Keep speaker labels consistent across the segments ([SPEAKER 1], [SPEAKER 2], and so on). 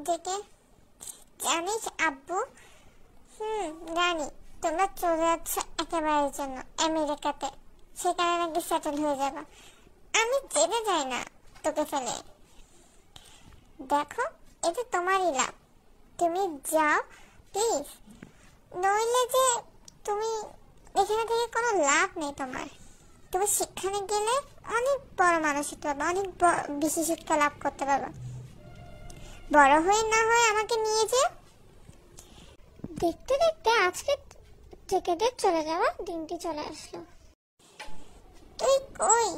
[SPEAKER 1] ডেকে, জানিস আব্বু, জানি তোমরা চলে যাচ্ছ একেবারের জন্য আমেরিকাতে, সেখানে নাকি সেটেল হয়ে যাবে। আমি যেতে চাই না তোকে ফেলে। দেখো, এটা তোমারই লাভ, তুমি যাও প্লিজ, নইলে যে তুমি এখানে থেকে কোনো লাভ নেই তোমার। তুমি সেখানে গেলে অনেক বড় মানুষ হতে পারবে, অনেক বেশি শিক্ষা লাভ করতে পারবে। বড় হয়ে না হয় আমাকে নিয়ে যে। দেখতে দেখতে আজকে টিকেটের চলে যাওয়া দিনটি চলে আসলো। তুই কই?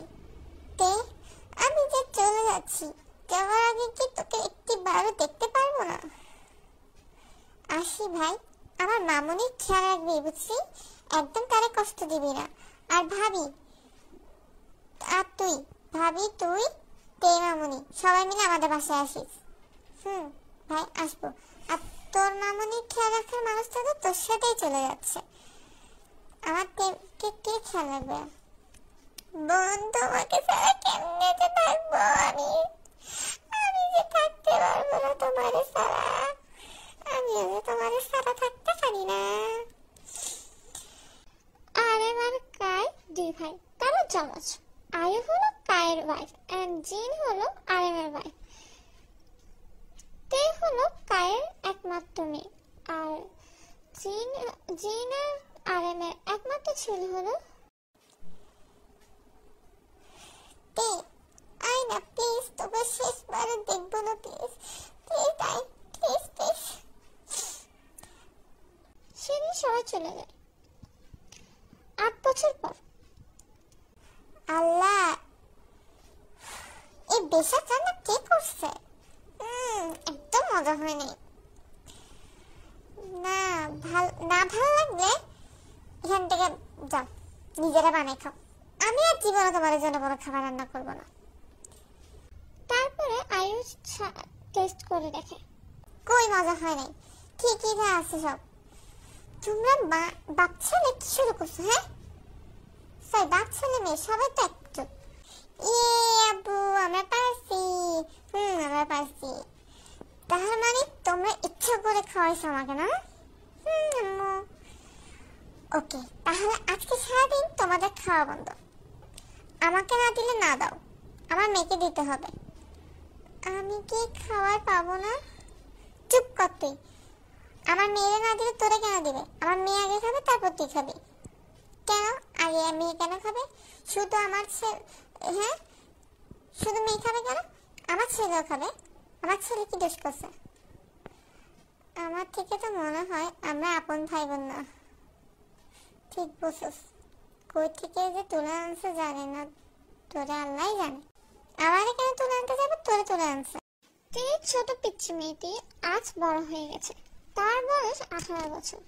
[SPEAKER 1] তে আমি যে চলে যাচ্ছি, যাওয়ার আগে কি তোকে একটিবারও দেখতে পারবো না? আসি ভাই, আমার মামুনির খেয়াল রাখবি, বুঝলি? একদম তারে কষ্ট দিবি না। আর ভাবি, আর তুই ভাবি, তুই তে মামুনি সবাই মিলে আমাদের বাসায় আসিস। ভাই আসবো। আর তোর মামুনির খেয়াল রাখার মানুষটা তো তোর সাথেই চলে যাচ্ছে। আমার কে খেয়াল রাখবে? বোন, তোমাকে ছাড়া কেমনে যে থাকবো আমি? আমি যে থাকতে পারবো না তোমার ছাড়া। আমিও যে তোমার ছাড়া থাকতে পারি না। আরেম আর কায় দুই ভাই, তারা জমজ। আয়ু হলো কায়ের ওয়াইফ এন্ড জিন হলো আরেমের ওয়াইফ। তে হলো কায়ের একমাত্র মেয়ে, আর জিন আর আরেমের একমাত্র ছেলে হলো তে। আই না প্লিজ, তোকে শেষবারে দেখবো না please, please I, please please. সেদিন সবাই চলে যায়। 8 বছর পর। আল্লাহ, এই বেশা রান্না কে করছে? একদম মজা হয়নি। না ভালো লাগলে এখান থেকে যাও, নিজেরা বানাই খাও। আমি আর জীবনে তোমার জন্য কোনো খাবার রান্না করবো না। তারপরে আয়ুষ টেস্ট করে দেখে, কই মজা হয় নাই, ঠিকই আছে সব। তোমরা বাপ ছেলে কি শুরু করছো? হ্যাঁ বাপ ছেলে মেয়ে সবাই তো একটু। আব্বু, আমরা পারছি। আমরা পারছি। তার মানে তোমরা ইচ্ছা করে খাওয়াইছো আমাকে, না? আম্মু। ওকে, তাহলে আজকে সারাদিন তোমাদের খাওয়া বন্ধ। আমাকে না দিলে না দাও, আমার মেয়েকে দিতে হবে। আমি কি খাবার পাবো না? চুপ কর তুই। আমার মেয়েরে না দিলে তোরে কেন দিবে? আমার মেয়ে আগে খাবে, তারপর তুই খাবি। কেন আগে মেয়ে কেন খাবে? শুধু আমার ছেলে? হ্যাঁ, শুধু মেয়ে খাবে কেন? আমার ছেলেও খাবে। আমার ছেলে কি দোষ করছে? আমার থেকে তো মনে হয় আমরা আপন ভাই বোন না। ঠিক বলছিস। কই থেকে যে তুলে আনছে জানি না, তোরে আল্লাহ জানে। আমারে কেন তুলে আনতে যাবে? তোরে তুলে আনছে। ছোট পিচ্ছি মেয়েটি আজ বড় হয়ে গেছে। তার বয়স 18 বছর।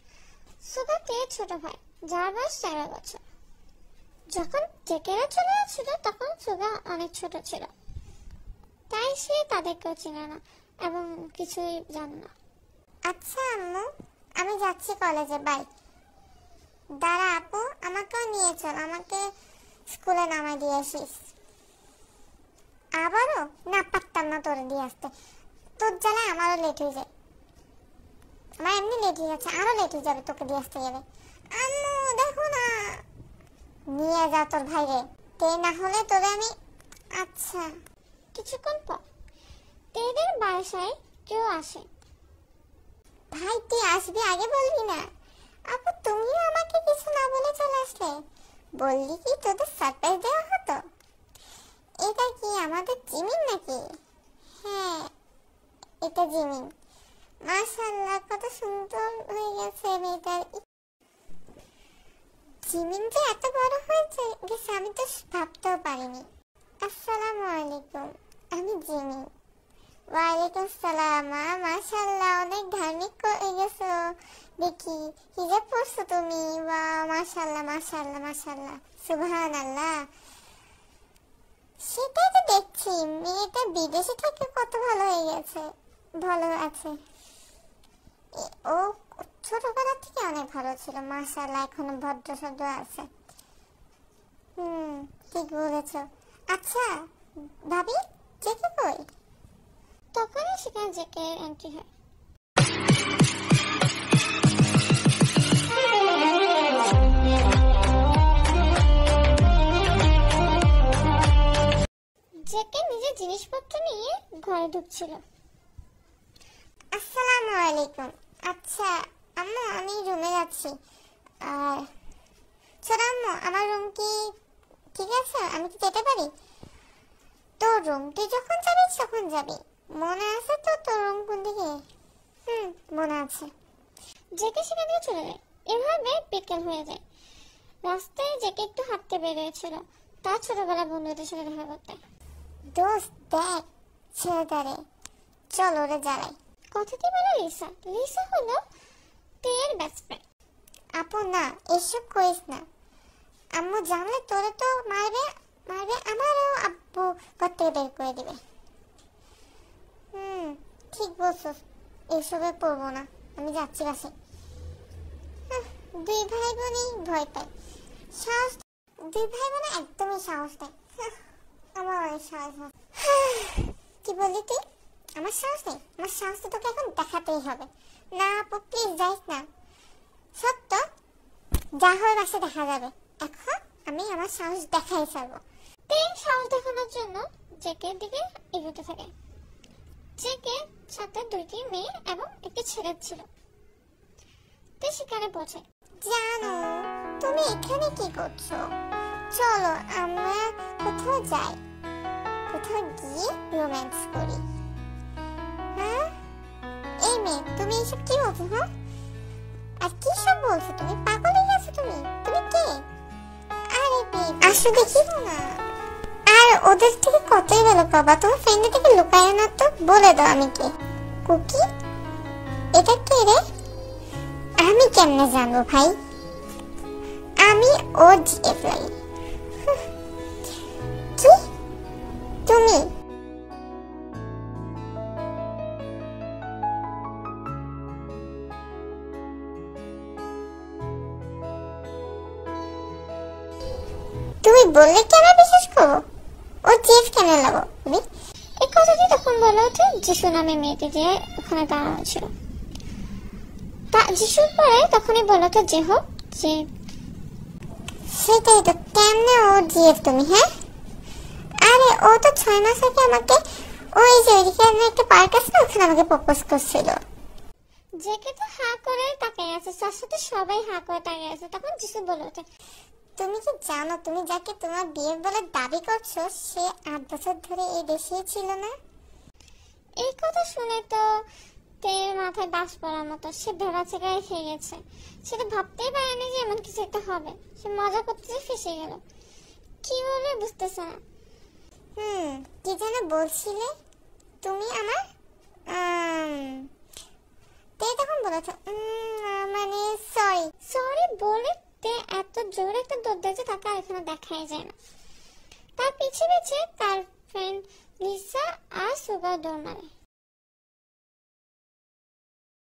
[SPEAKER 1] সুগা তের ছোট ভাই, যার বয়স 4 বছর। যখন টেকেরা চলে যাচ্ছিল তখন সুগা অনেক ছোট ছিল, তাই সে তাদেরকেও চিনে না এবং কিছুই জানে না। আচ্ছা আম্মু, আমি যাচ্ছি কলেজে, বাই। দাঁড়া আপু, আমাকেও নিয়ে চল, আমাকে স্কুলে নামাই দিয়ে আসিস। আবারও? না, পারতাম না তোরে দিয়ে আসতে। তোর জ্বালায় আমারও লেট হয়ে যায়। আমার এমনি লেট হয়ে যাচ্ছে, আরো লেট হয়ে যাবে তোকে দিয়ে আসতে গেলে। আম্মু দেখো না। নিয়ে যা তোর ভাইরে, তে না হলে তোরে আমি। আচ্ছা। কিছুক্ষণ পর তেদের বাসায় কেউ আসে। ভাই তুই আসবি, আগে বলবি না? আপু তুমিও আমাকে কিছু না বলে চলে আসলে। বললি কি তোদের সারপ্রাইজ দেওয়া হতো? এটা কি আমাদের জিমিন নাকি? হ্যাঁ, এটা জিমিন। মাশাআল্লাহ, কত সুন্দর হয়ে গেছে মেয়েটার। জিমিন যে এত বড় হয়েছে গেছে আমি তো ভাবতেও পারিনি। আসসালামু আলাইকুম, আমি জিমিন। ওয়ালাইকুম আসসালাম। মাশাআল্লাহ, অনেক ধার্মিক হয়ে গেছো দেখি। হিজাব পরছো তুমি? ওয়াও, মাশাআল্লাহ মাশাআল্লাহ মাশাআল্লাহ, সুবহানাল্লাহ। সেটাই তো দেখছি, মেয়েটা বিদেশে থেকে কত ভালো হয়ে গেছে। ভালো আছে ও, ছোটবেলা থেকে অনেক ভালো ছিল মাশাআল্লাহ, এখনো ভদ্র সদ্র আছে। ঠিক বলেছ। আচ্ছা ভাবি, জেকে কই? তখনই সেখানে জেকে এন্ট্রি হয়। জেকে নিজের জিনিসপত্র নিয়ে ঘরে ঢুকছিল। আসসালামু আলাইকুম। আচ্ছা আম্মু, আমি রুমে যাচ্ছি। আর ছোট আম্মু, আমার রুম কি ঠিক আছে? আমি কি যেতে পারি? তোর রুম তুই যখন যাবি তখন যাবি। মনে আছে তো তোর রুম কোন দিকে? মনে আছে। জেকে সেখান থেকে চলে যায়। এভাবে বিকেল হয়ে যায়। রাস্তায় জেকে একটু হাঁটতে বেরিয়েছিল তার ছোটবেলার বন্ধুদের সাথে দেখা করতে। দোস্ত দেখ ছেলেটারে, চল ওরে জ্বালাই। কথাটি বলে লিসা। লিসা হলো তের বেস্ট ফ্রেন্ড। আপু না, এসব করিস না। আম্মু জানলে তোরে তো মারবে, আমারও আব্বু ঘর থেকে বের করে দিবে। ঠিক বলছো, এসবে পড়বো না, আমি যাচ্ছি বাসে। দুই ভাই বোনই ভয় পায়, সাহস দুই ভাই বোনে একদমই সাহস নেই। আমার অনেক সাহস হয়। কি বললি তুই? আমার সাহস নেই? আমার সাহস তো তোকে এখন দেখাতেই হবে। না আপু প্লিজ যাইস না। সত্য যা হয় বাসে দেখা যাবে। এখন আমি আমার সাহস দেখাই ছাড়বো। তিন সাহস দেখানোর জন্য জেকের দিকে এগোতে থাকে। জেকের সাথে দুইটি মেয়ে এবং একটি ছেলে ছিল। তে সেখানে পৌঁছে। জানো তুমি এখানে কি করছো? চলো আমরা কোথাও যাই, কোথাও গিয়ে রোম্যান্স করি। হ্যাঁ এই মেয়ে, তুমি এসব কি বলছো? হ্যাঁ আর কি সব বলছো তুমি? পাগল হয়ে গেছো তুমি? তুমি কে? আরে বেবি আসো দেখি না। আর ওদের থেকে কতই ভালো পাবা, তোমার ফ্রেন্ডের থেকে লুকায় না তো। বলে দাও আমি কে। কুকি? এটা কে রে? আমি কেমনে জানবো ভাই? আমি ও জিএফ লাগি। কি তুমি? তুমি বললে কি আমি বিশ্বাস করবো? ও জিএফ কেন লাগো? এই কথাটি তখন বলা হচ্ছে যিশু নামে মেয়েটি যে ওখানে দাঁড়ানো ছিল। যিশুর পরে তখনই বলা তো যে হোক যে সেটাই তো। কেমনে ও জিএফ তুমি? হ্যাঁ আরে ও তো 6 মাস আগে আমাকে ওই যে ওইদিকে একটা পার্ক আছে না, ওখানে আমাকে প্রপোজ করছিল। জেকে তো হা করে তাকিয়ে আছে, তার সাথে সবাই হা করে তাকিয়ে আছে। তখন যিশু বলে ওঠে, তুমি কি জানো তুমি যাকে তোমার বিয়ে বলে দাবি করছো সে 8 বছর ধরে এই দেশেই ছিল না? এই কথা শুনে তো তের মাথায় বাস পড়ার মতো। সে ভেবাচে গায়ে খেয়ে গেছে। সেটা ভাবতেই পারেনি যে এমন কিছু একটা হবে। সে মজা করতে ফেসে গেল। কি বলে বুঝতেছে না। কি যেন বলছিলে তুমি আমার? তে তখন বলেছে মানে সরি বলে তে এত জোরে একটা দৌড় দিয়েছে তাকে এখানে দেখাই যায় না। তার পিছে পিছে তার ফ্রেন্ড লিসা আর সুগা দৌড় মারে।